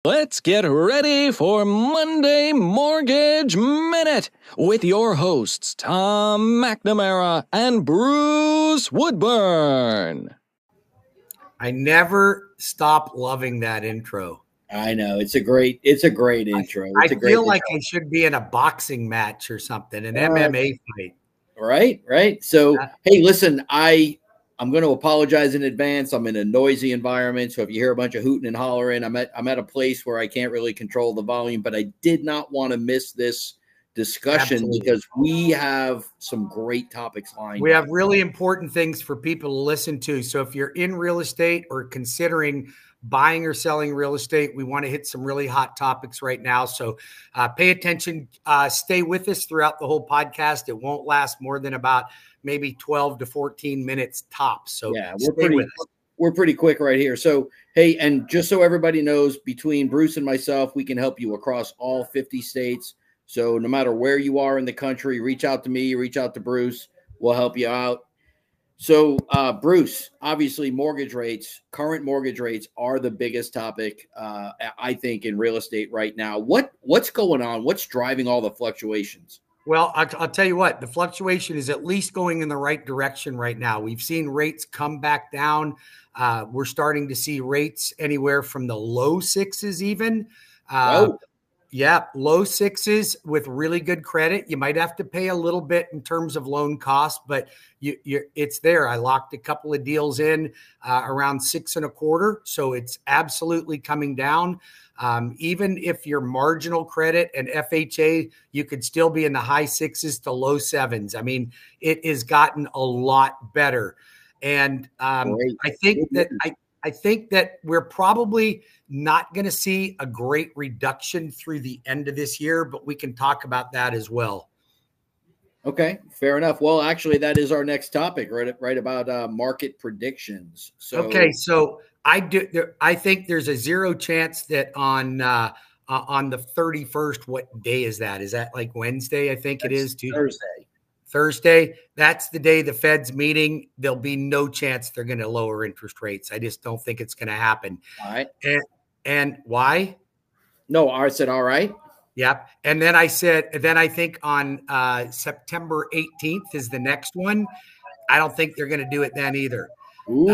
Let's get ready for Monday Mortgage Minute with your hosts, Tom McNamara and Bruce Woodburn. I never stop loving that intro. I know. It's a great intro. I feel like I should be in a boxing match or something, an MMA fight. Right. So, hey, listen, I'm going to apologize in advance. I'm in a noisy environment, so if you hear a bunch of hooting and hollering, I'm at a place where I can't really control the volume, but I did not want to miss this discussion because we have some great topics lined up. We have really important things for people to listen to. So if you're in real estate or considering buying or selling real estate, we want to hit some really hot topics right now. So pay attention, stay with us throughout the whole podcast. It won't last more than about maybe 12 to 14 minutes tops. So yeah, we're pretty quick right here. So, hey, and just so everybody knows, between Bruce and myself, we can help you across all 50 states. So no matter where you are in the country, reach out to me, reach out to Bruce. We'll help you out. So, Bruce, obviously current mortgage rates are the biggest topic, I think, in real estate right now. What's going on? What's driving all the fluctuations? Well, I'll tell you what, the fluctuation is at least going in the right direction right now. We've seen rates come back down. We're starting to see rates anywhere from the low sixes even. Yeah, low sixes with really good credit. You might have to pay a little bit in terms of loan costs, but it's there. I locked a couple of deals in around 6.25, so it's absolutely coming down. Even if your marginal credit and FHA, you could still be in the high sixes to low sevens. I mean, it has gotten a lot better, and I think that we're probably not going to see a great reduction through the end of this year, but we can talk about that as well. Okay, fair enough. Well, actually, that is our next topic, right about market predictions. So I think there's a zero chance that on the 31st, what day is that? Is that like Wednesday? I think it is Thursday. That's the day the Fed's meeting. There'll be no chance they're going to lower interest rates. I just don't think it's going to happen. All right. And why? No, I said, all right. Yep. And then I think on September 18th is the next one. I don't think they're going to do it then either. Ooh,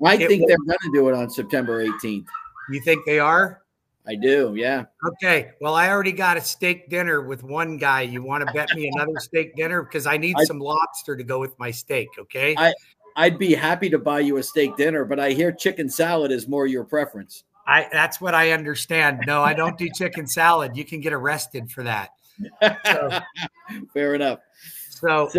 I think they're going to do it on September 18th. You think they are? I do, yeah. Okay. Well, I already got a steak dinner with one guy. You want to bet me another steak dinner? Because I need some lobster to go with my steak, okay? I'd be happy to buy you a steak dinner, but I hear chicken salad is more your preference. That's what I understand. No, I don't do chicken salad. You can get arrested for that. So, fair enough. So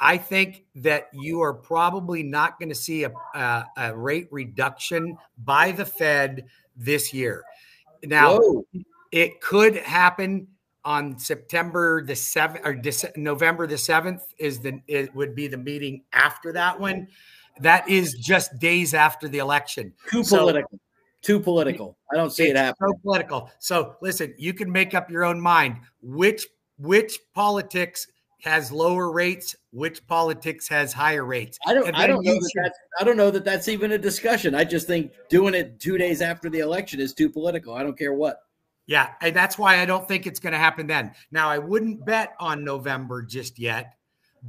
I think that you are probably not going to see a rate reduction by the Fed this year. Now, it could happen on September the 7th or November the 7th it would be the meeting after that one. That is just days after the election. Too political. I don't see it happening. So political. So listen, you can make up your own mind. Which politics has lower rates? Which politics has higher rates? I don't know that that's even a discussion. I just think doing it 2 days after the election is too political. I don't care what. Yeah, and that's why I don't think it's going to happen then. Now, I wouldn't bet on November just yet,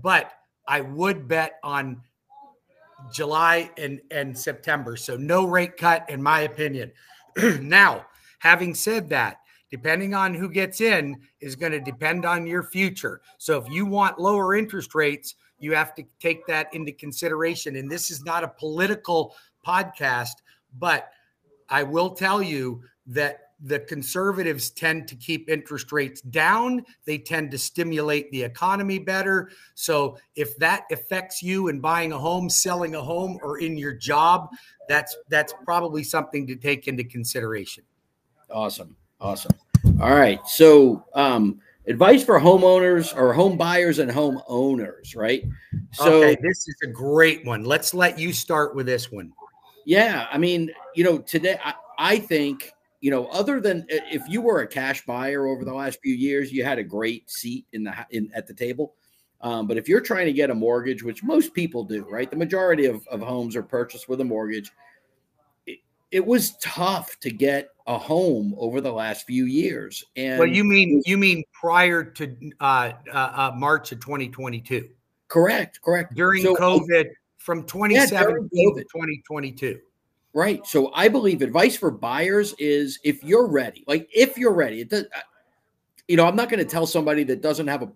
but I would bet on July and September. So no rate cut, in my opinion. Now, having said that, depending on who gets in is going to depend on your future. So if you want lower interest rates, you have to take that into consideration. And this is not a political podcast, but I will tell you that the conservatives tend to keep interest rates down. They tend to stimulate the economy better. So if that affects you in buying a home, selling a home, or in your job, that's probably something to take into consideration. Awesome. All right. So advice for homeowners or home buyers and home owners, right? So okay, this is a great one. Let's let you start with this one. Yeah. I mean, today I think, other than if you were a cash buyer over the last few years, you had a great seat at the table. But if you're trying to get a mortgage, which most people do, right? The majority of homes are purchased with a mortgage. It was tough to get a home over the last few years. And well, you mean prior to March of 2022? Correct. During So COVID, from yeah, 2017 during to COVID. 2022. Right. So I believe advice for buyers is if you're ready, it does, I'm not going to tell somebody that doesn't have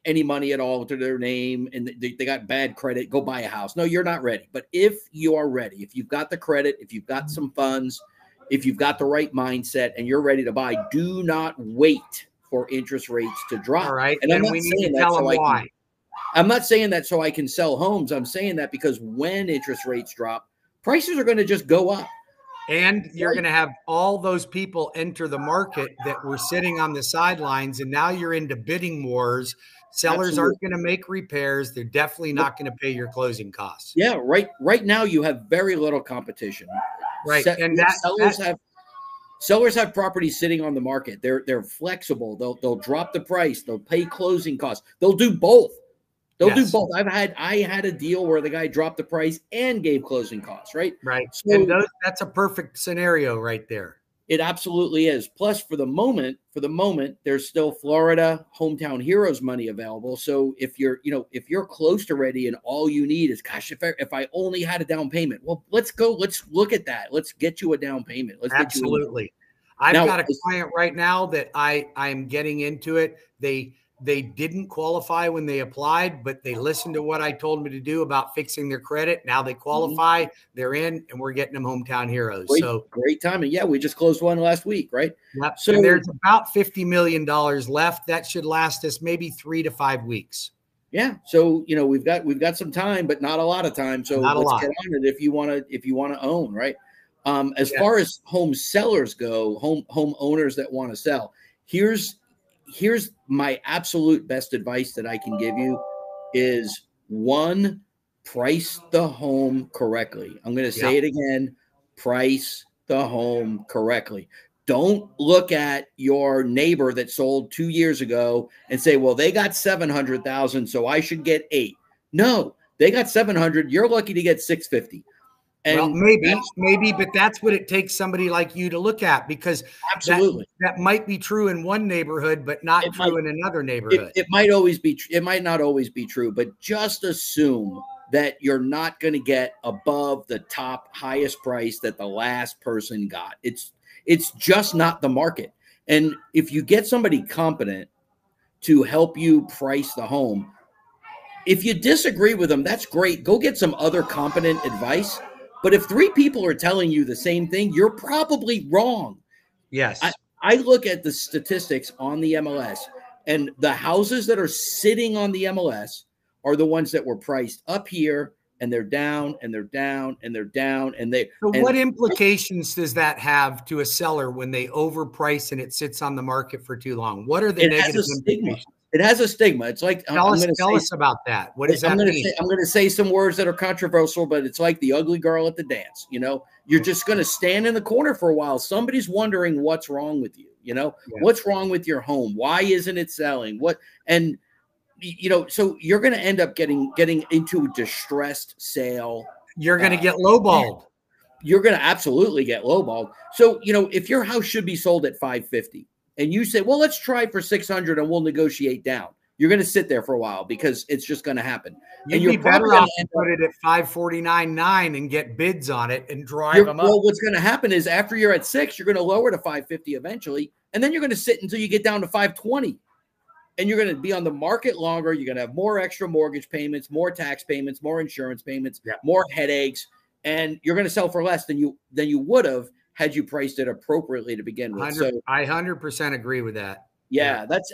any money at all to their name and they got bad credit, go buy a house. No, you're not ready. But if you are ready, if you've got the credit, if you've got some funds, if you've got the right mindset and you're ready to buy, do not wait for interest rates to drop. All right. And I'm And not we need saying to that tell so them I why. can, I'm not saying that so I can sell homes. I'm saying that because when interest rates drop, prices are going to just go up. And you're going to have all those people enter the market that were sitting on the sidelines. And now you're into bidding wars. Sellers aren't going to make repairs. They're definitely not going to pay your closing costs. Yeah, right now you have very little competition. Right. And sellers have properties sitting on the market. They're flexible. They'll drop the price. They'll pay closing costs. They'll do both. They'll do both. I had a deal where the guy dropped the price and gave closing costs, right? Right. So and that's a perfect scenario right there. It absolutely is. Plus, for the moment, there's still Florida Hometown Heroes money available. So if you're close to ready and all you need is, gosh, if I only had a down payment, well, let's look at that. Let's get you a down payment. Absolutely. I've got a client right now that I'm getting into it. They didn't qualify when they applied, but they listened to what I told them to do about fixing their credit. Now they qualify, they're in, and we're getting them Hometown Heroes. Great timing. Yeah, we just closed one last week, right? Yep. So there's about $50 million left. That should last us maybe 3 to 5 weeks. Yeah. So, we've got some time, but not a lot of time. So let's get on it if you want to own, right? As far as home sellers go, home owners that want to sell, here's my absolute best advice that I can give you is, one, price the home correctly. I'm going to say it again, price the home correctly. Don't look at your neighbor that sold 2 years ago and say, well, they got 700,000, so I should get 8. No, they got 700. You're lucky to get 650. And well, maybe, but that's what it takes somebody like you to look at, because absolutely that might be true in one neighborhood, but not true in another neighborhood. It might not always be true, but just assume that you're not going to get above the top highest price that the last person got. It's just not the market. And if you get somebody competent to help you price the home, if you disagree with them, that's great. Go get some other competent advice. But if 3 people are telling you the same thing, you're probably wrong. Yes. I look at the statistics on the MLS, and the houses that are sitting on the MLS are the ones that were priced up here, and they're down, and they're down, and they're down. What implications does that have to a seller when they overprice and it sits on the market for too long? What are the negative implications? It has a stigma. It's like, tell us about that. What does that mean? I'm going to say some words that are controversial, but it's like the ugly girl at the dance. You're just going to stand in the corner for a while. Somebody's wondering what's wrong with you. What's wrong with your home? Why isn't it selling? So you're going to end up getting into a distressed sale. You're going to get lowballed. You're going to absolutely get lowballed. So, if your house should be sold at $550 and you say, well, let's try for $600 and we'll negotiate down, you're going to sit there for a while because it's just going to happen. You'd be better off to put it at $549.9 and get bids on it and drive them up. Well, what's going to happen is after you're at $600, you're going to lower to $550 eventually, and then you're going to sit until you get down to $520. And you're going to be on the market longer. You're going to have more extra mortgage payments, more tax payments, more insurance payments, more headaches, and you're going to sell for less than you would have had you priced it appropriately to begin with. So I 100% agree with that. Yeah, that's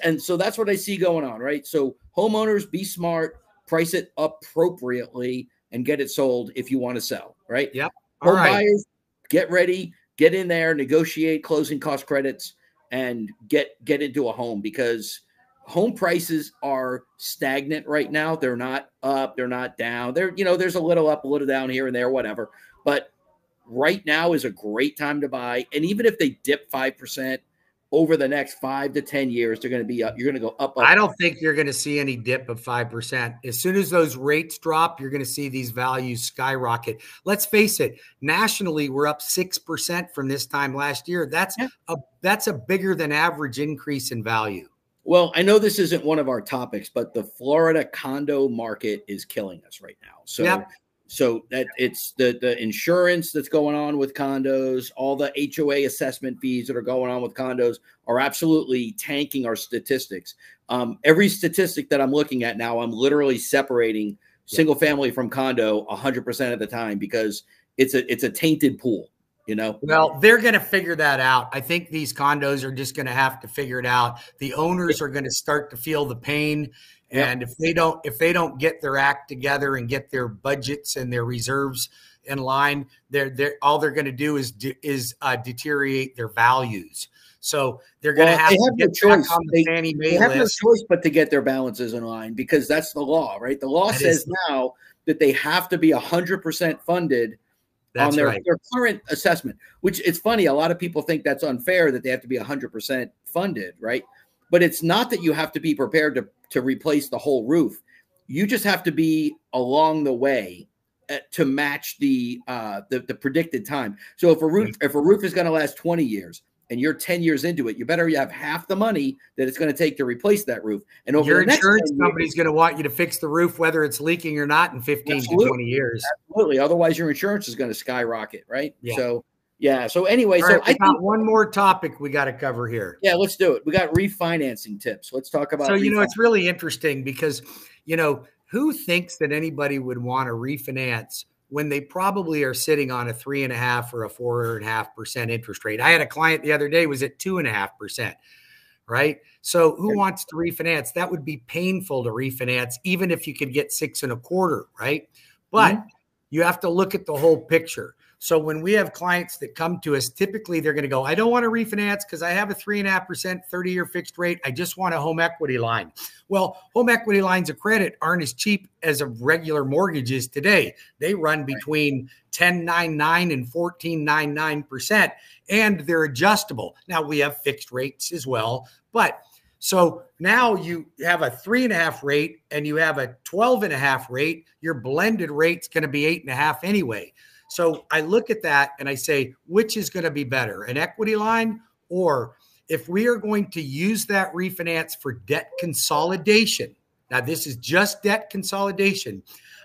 what I see going on, right? So homeowners, be smart, price it appropriately, and get it sold if you want to sell, right? Yep. Home buyers, get ready, get in there, negotiate closing cost credits, and get into a home, because home prices are stagnant right now. They're not up, they're not down. There's a little up, a little down here and there, whatever. But right now is a great time to buy. And even if they dip 5%, over the next 5 to 10 years, they're going to be up. You're going to go up. I don't think you're going to see any dip of 5%. As soon as those rates drop, you're going to see these values skyrocket. Let's face it, nationally, we're up 6% from this time last year. That's a bigger than average increase in value. Well, I know this isn't one of our topics, but the Florida condo market is killing us right now. So, so that it's the insurance that's going on with condos, all the HOA assessment fees that are going on with condos are absolutely tanking our statistics. Every statistic that I'm looking at now, I'm literally separating single family from condo 100% of the time because it's a tainted pool. You know, well, they're going to figure that out. I think these condos are just going to have to figure it out. The owners are going to start to feel the pain. And if they don't get their act together and get their budgets and their reserves in line, all they're going to do is deteriorate their values. So they're going to have to get back on the Fannie Mae list. They have no choice but to get their balances in line because that's the law, right? The law says now that they have to be 100% funded on their current assessment, which it's funny. A lot of people think that's unfair that they have to be 100% funded, right? But it's not that you have to be prepared to replace the whole roof. You just have to be along the way to match the predicted time. So if a roof is going to last 20 years and you're 10 years into it, you better have half the money that it's going to take to replace that roof. And over your insurance company's going to want you to fix the roof, whether it's leaking or not, in 15 to 20 years. Absolutely. Otherwise, your insurance is going to skyrocket, right? Yeah. So, yeah. So anyway, all right, I got one more topic we got to cover here. Yeah, let's do it. We got refinancing tips. Let's talk about. So, it's really interesting because, who thinks that anybody would want to refinance when they probably are sitting on a 3.5% or a 4.5% interest rate? I had a client the other day was at 2.5%, right? So who wants to refinance? That would be painful to refinance, even if you could get 6.25%, right? But you have to look at the whole picture. So when we have clients that come to us, typically they're going to go, I don't want to refinance because I have a 3.5% 30-year fixed rate. I just want a home equity line. Well, home equity lines of credit aren't as cheap as a regular mortgage is today. They run between 10.99 and 14.99%, and they're adjustable. Now we have fixed rates as well, but so now you have a 3.5 rate and you have a 12.5 rate. Your blended rate's going to be 8.5 anyway. So I look at that and I say, which is going to be better, an equity line? Or if we are going to use that refinance for debt consolidation, now this is just debt consolidation.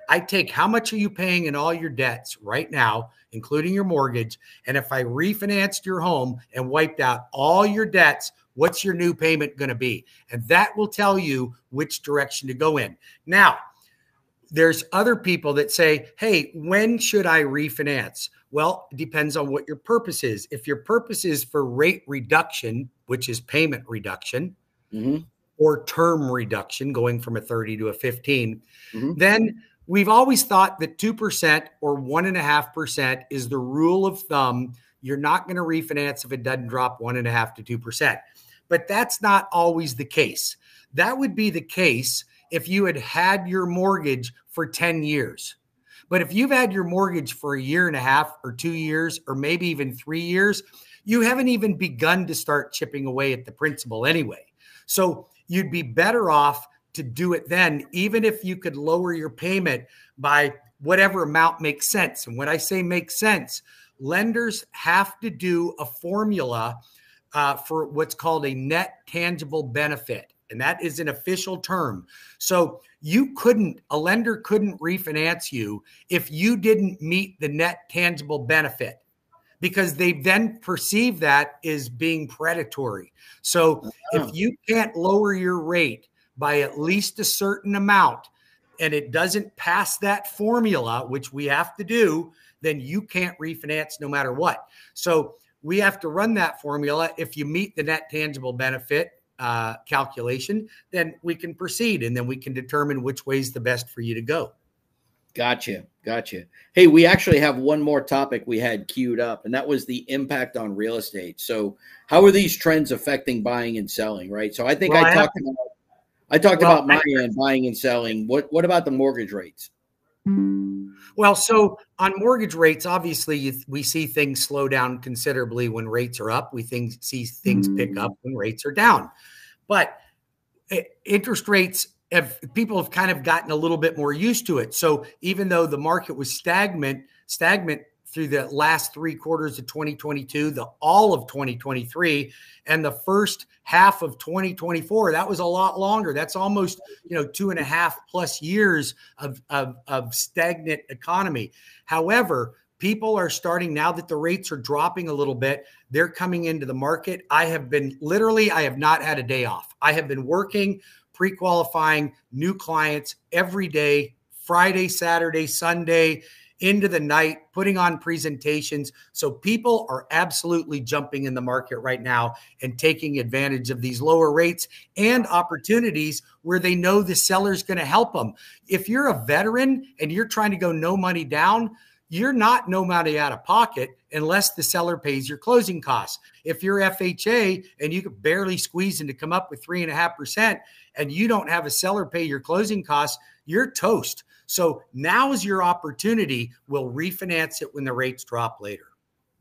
I take how much are you paying in all your debts right now, including your mortgage. And if I refinanced your home and wiped out all your debts, what's your new payment going to be? And that will tell you which direction to go in. Now, there's other people that say, hey, when should I refinance? Well, it depends on what your purpose is. If your purpose is for rate reduction, which is payment reduction, or term reduction, going from a 30 to a 15, then we've always thought that 2% or 1.5% is the rule of thumb. You're not going to refinance if it doesn't drop 1.5 to 2%. But that's not always the case. That would be the case if you had your mortgage for 10 years. But if you've had your mortgage for 1.5 years or 2 years, or maybe even 3 years, you haven't even begun to start chipping away at the principal anyway. So you'd be better off to do it then, even if you could lower your payment by whatever amount makes sense. And when I say makes sense, lenders have to do a formula for what's called a net tangible benefit. And that is an official term. So a lender couldn't refinance you if you didn't meet the net tangible benefit, because they then perceive that as being predatory. So if you can't lower your rate by at least a certain amount and it doesn't pass that formula, which we have to do, then you can't refinance no matter what. So we have to run that formula. If you meet the net tangible benefit calculation, then we can proceed, and then we can determine which way is the best for you to go. Gotcha. Hey, we actually have one more topic we had queued up, and that was the impact on real estate. So how are these trends affecting buying and selling, right? So I think I talked about my end, buying and selling. What about the mortgage rates? Well, so on mortgage rates, obviously we see things slow down considerably when rates are up. See things pick up when rates are down. But interest rates people have kind of gotten a little bit more used to it. So even though the market was stagnant through the last 3 quarters of 2022, all of 2023, and the first half of 2024, that was a lot longer. That's almost 2.5+ years of stagnant economy. However, people are starting, now that the rates are dropping a little bit, they're coming into the market. I have not had a day off. I have been working, pre-qualifying new clients every day, Friday, Saturday, Sunday, into the night, putting on presentations. So people are absolutely jumping in the market right now and taking advantage of these lower rates and opportunities where they know the seller's going to help them. If you're a veteran and you're trying to go no money down, you're not no money out of pocket unless the seller pays your closing costs. If you're FHA and you could barely squeeze in to come up with 3.5% and you don't have a seller pay your closing costs, you're toast. So now is your opportunity. We'll refinance it when the rates drop later.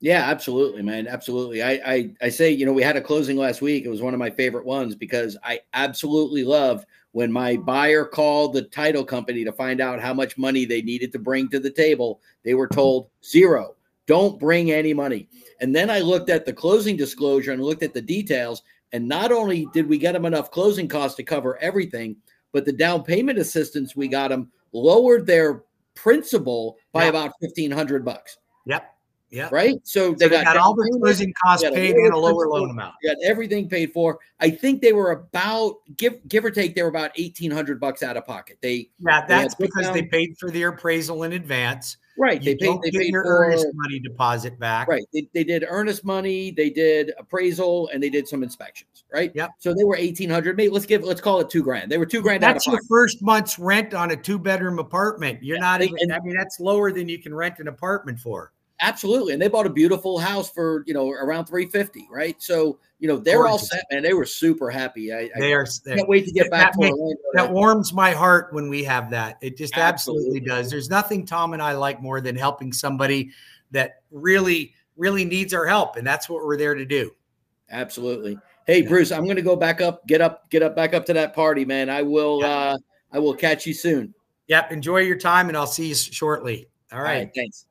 Yeah, absolutely, man. Absolutely. I say, we had a closing last week. It was one of my favorite ones because I absolutely loved when my buyer called the title company to find out how much money they needed to bring to the table. They were told 0, don't bring any money. And then I looked at the closing disclosure and looked at the details. And not only did we get them enough closing costs to cover everything, but the down payment assistance we got them lowered their principal by about $1,500. Yep. Yeah. Right. So they got all the closing costs paid and a lower loan amount. They got everything paid for. I think they were about, give or take, they were about $1,800 out of pocket. That's because they paid for their appraisal in advance. Right. They paid your earnest money deposit back. Right. They did earnest money, they did appraisal, and they did some inspections. Right. Yep. So they were $1,800. Maybe let's call it $2,000. They were $2,000 out of pocket. That's your first month's rent on a 2-bedroom apartment. You're not even, that's lower than you can rent an apartment for. Absolutely. And they bought a beautiful house for, around $350,000, right? So, they're all set, man. They were super happy. I can't wait to get back to Orlando. That warms my heart when we have that. It just absolutely does. There's nothing Tom and I like more than helping somebody that really, really needs our help. And that's what we're there to do. Absolutely. Hey, Bruce, I'm going to go back up, get back up to that party, man. I will catch you soon. Yep. Enjoy your time and I'll see you shortly. All right. Thanks.